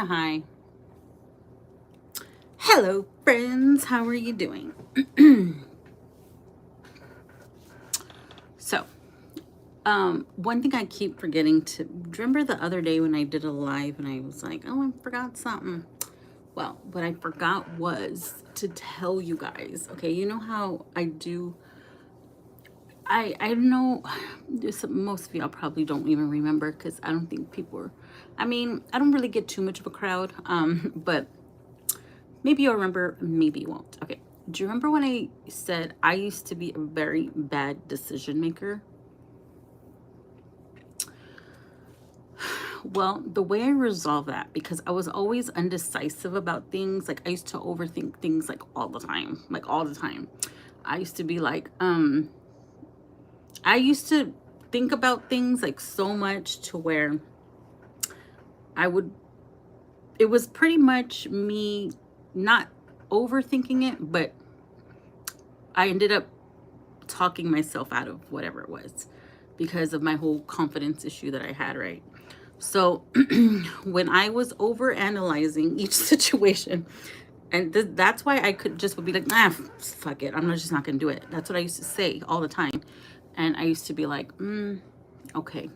of high. Hello, friends. How are you doing? So, one thing I keep forgetting to remember the other day when I did a live and I was like, oh, I forgot something. Well, what I forgot was to tell you guys, okay, you know how I do. I know most of y'all probably don't even remember because I don't think people are. I mean, I don't really get too much of a crowd, but maybe you'll remember, maybe you won't. Okay. Do you remember when I said I used to be a very bad decision maker? Well, the way I resolved that, because I was always undecisive about things, like I used to overthink things like all the time, like all the time. I used to be like, I used to think about things like so much to where I would, it was pretty much me not overthinking it, but I ended up talking myself out of whatever it was because of my whole confidence issue that I had, right? So when I was over analyzing each situation, and that's why I could just would be like, fuck it, I'm just not gonna do it. That's what I used to say all the time. And I used to be like, okay,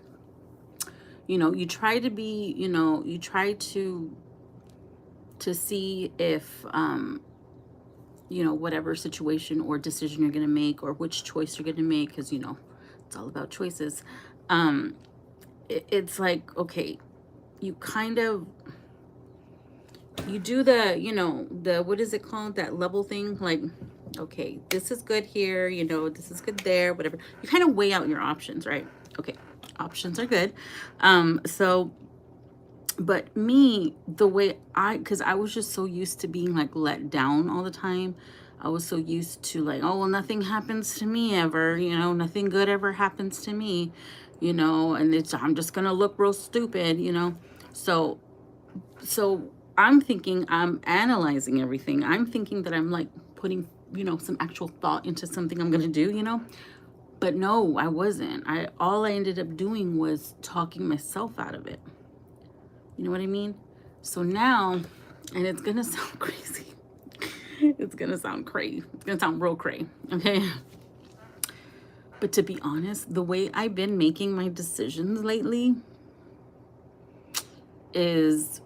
you try to be, you try to see if whatever situation or decision you're going to make or which choice you're going to make, because it's all about choices. It's like, okay, you kind of, you do the what is it called, that level thing, like, okay, this is good here, this is good there, whatever. You kind of weigh out your options, right? Okay, options are good. So but me, the way because I was just so used to being like let down all the time. I was so used to like, oh, well, nothing happens to me ever, nothing good ever happens to me, and I'm just gonna look real stupid, so I'm thinking, I'm analyzing everything. I'm thinking that I'm like putting, some actual thought into something I'm gonna do, but no, I wasn't. All I ended up doing was talking myself out of it. You know what I mean? So now, and it's gonna sound crazy. It's gonna sound crazy. It's gonna sound real crazy, okay? But to be honest, the way I've been making my decisions lately is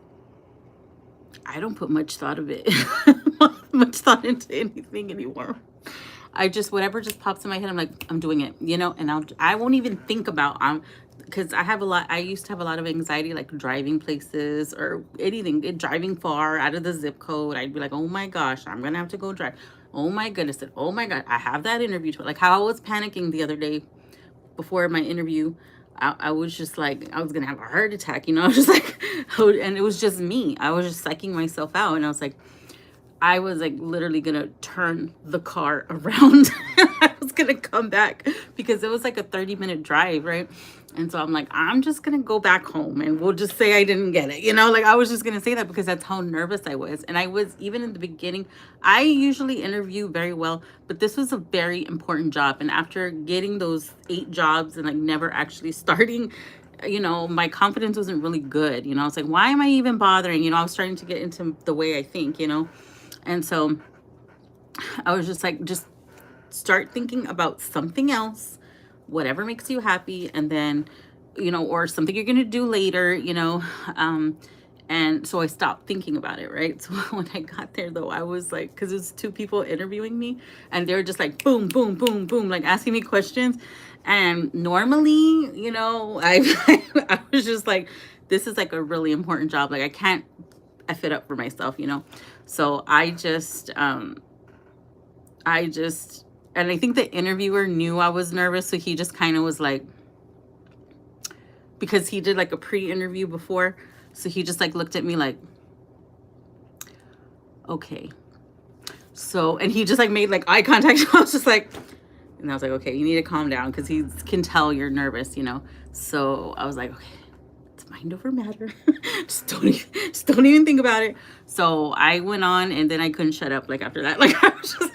I don't put much thought of it, much thought into anything anymore. I just, whatever just pops in my head, I'm like, I'm doing it, and I won't even think about, because I used to have a lot of anxiety, like driving places or anything, driving far out of the zip code. I'd be like, oh my gosh, I'm going to have to go drive. Oh my goodness. And oh my God, I have that interview. Like how I was panicking the other day before my interview. I was just like, I was going to have a heart attack, I was just like, and it was just me. I was just psyching myself out. And I was like literally gonna turn the car around. I was gonna come back because it was like a 30-minute drive, right? And so I'm like, I'm just gonna go back home and we'll just say I didn't get it, like I was just gonna say that because that's how nervous I was. And I was, even in the beginning, I usually interview very well, but this was a very important job. And after getting those 8 jobs and like never actually starting, my confidence wasn't really good. I was like, why am I even bothering? I was starting to get into the way I think, and so I was just like, just start thinking about something else, whatever makes you happy. And then, or something you're going to do later, and so I stopped thinking about it. Right. So when I got there though, I was like, cause it was 2 people interviewing me and they're just like, boom, boom, boom, boom, like asking me questions. And normally, I was just like, this is like a really important job. Like I can't F it up for myself, So I just, and I think the interviewer knew I was nervous. So he just kind of was like, because he did like a pre-interview before. So he just like looked at me like, okay. So, and he just like made like eye contact. I was just like, and I was like, okay, you need to calm down because he can tell you're nervous, So I was like, okay, it's mind over matter. just don't even think about it. So I went on and then I couldn't shut up like after that. Like I was just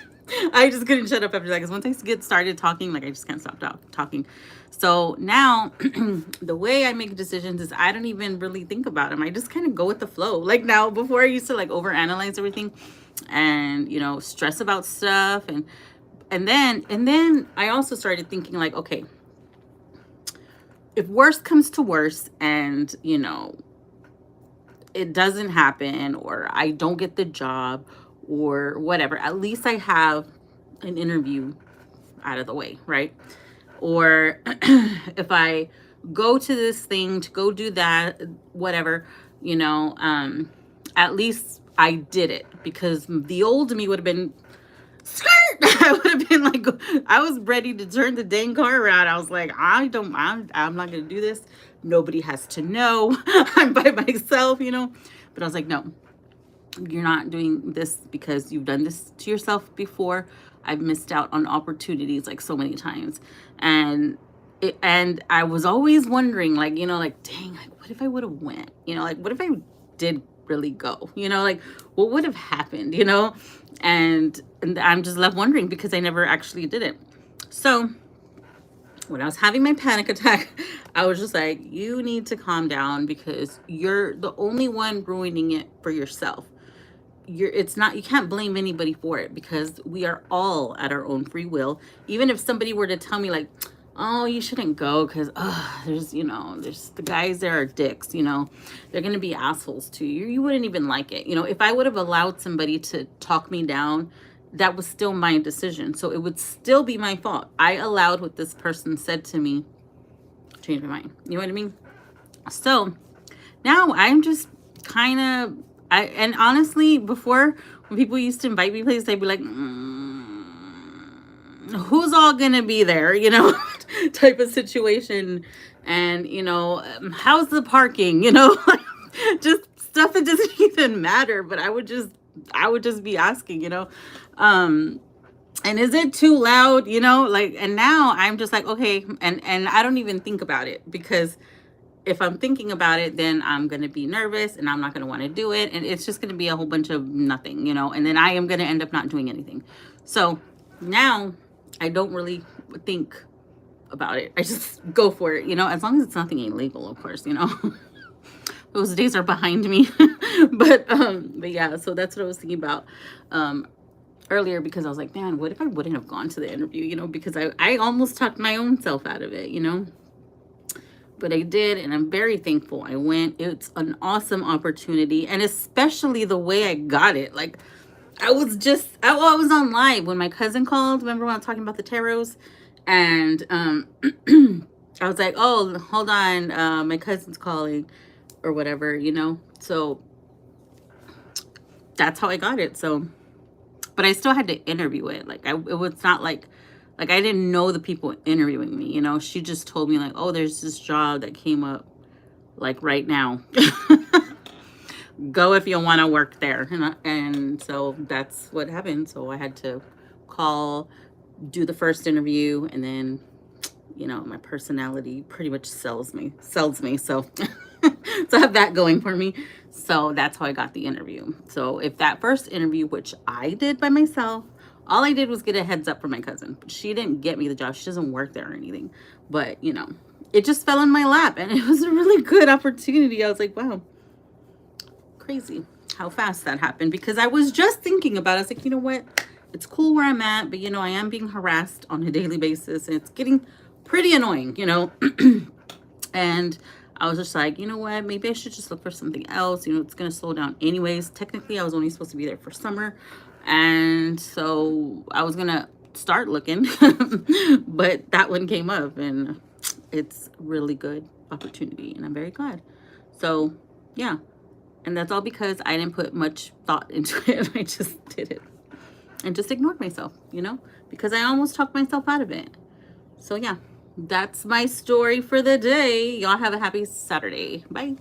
I just couldn't shut up after that because once I get started talking, like I just can't stop talking. So now the way I make decisions is I don't even really think about them. I just kind of go with the flow. Like now, before I used to like overanalyze everything and, you know, stress about stuff. And then I also started thinking like, okay, if worst comes to worst and, you know, it doesn't happen or I don't get the job or whatever, at least I have an interview out of the way, right? Or if I go to this thing to go do that, whatever, you know, at least I did it, because the old me would have been skirt. I would have been like, I was ready to turn the dang car around. I was like, I'm not gonna do this. Nobody has to know. I'm by myself, you know. But I was like, no, you're not doing this because you've done this to yourself before. I've missed out on opportunities like so many times. And I was always wondering, like, you know, like, dang, like, what if I would have went? You know, like, what if I did really go? You know, like, what would have happened? You know, and I'm just left wondering because I never actually did it. So when I was having my panic attack, I was just like, you need to calm down because you're the only one ruining it for yourself. It's not, you can't blame anybody for it because we are all at our own free will. Even if somebody were to tell me like, oh, you shouldn't go because there's, you know, there's the guys there are dicks, you know, they're gonna be assholes to you, you wouldn't even like it. You know, if I would have allowed somebody to talk me down, that was still my decision, so it would still be my fault. I allowed what this person said to me change my mind. You know what I mean? So now I'm just kind of, and honestly, before, when people used to invite me places, they'd be like, who's all gonna be there, you know, type of situation. And, you know, how's the parking, you know, just stuff that doesn't even matter. But I would just be asking, you know, and is it too loud, you know, like, and now I'm just like, okay, and I don't even think about it, because if I'm thinking about it, then I'm going to be nervous and I'm not going to want to do it. And it's just going to be a whole bunch of nothing, you know, and then I am going to end up not doing anything. So now I don't really think about it. I just go for it, you know, as long as it's nothing illegal, of course, you know. Those days are behind me. but yeah, so that's what I was thinking about earlier, because I was like, man, what if I wouldn't have gone to the interview, you know, because I almost talked my own self out of it, you know. But I did, and I'm very thankful I went. It's an awesome opportunity, and especially the way I got it. Like, I was on live when my cousin called. Remember when I was talking about the tarots? And I was like, oh, hold on, my cousin's calling or whatever, you know. So that's how I got it. So, but I still had to interview it. Like, it was not like I didn't know the people interviewing me, you know. She just told me like, oh, there's this job that came up like right now. Go if you want to work there. And so that's what happened. So I had to call, do the first interview, and then, you know, my personality pretty much sells me. So so I have that going for me. So that's how I got the interview. So if that first interview, which I did by myself, all I did was get a heads up from my cousin. But she didn't get me the job. She doesn't work there or anything. But, you know, it just fell in my lap, and it was a really good opportunity. I was like, wow, crazy how fast that happened, because I was just thinking about it. I was like, you know what? It's cool where I'm at, but, you know, I am being harassed on a daily basis, and it's getting pretty annoying, you know. And I was just like, you know what? Maybe I should just look for something else. You know, it's going to slow down anyways. Technically, I was only supposed to be there for summer. And so I was going to start looking, but that one came up, and it's really good opportunity, and I'm very glad. So yeah, and that's all because I didn't put much thought into it. I just did it and just ignored myself, you know, because I almost talked myself out of it. So yeah, that's my story for the day. Y'all have a happy Saturday. Bye.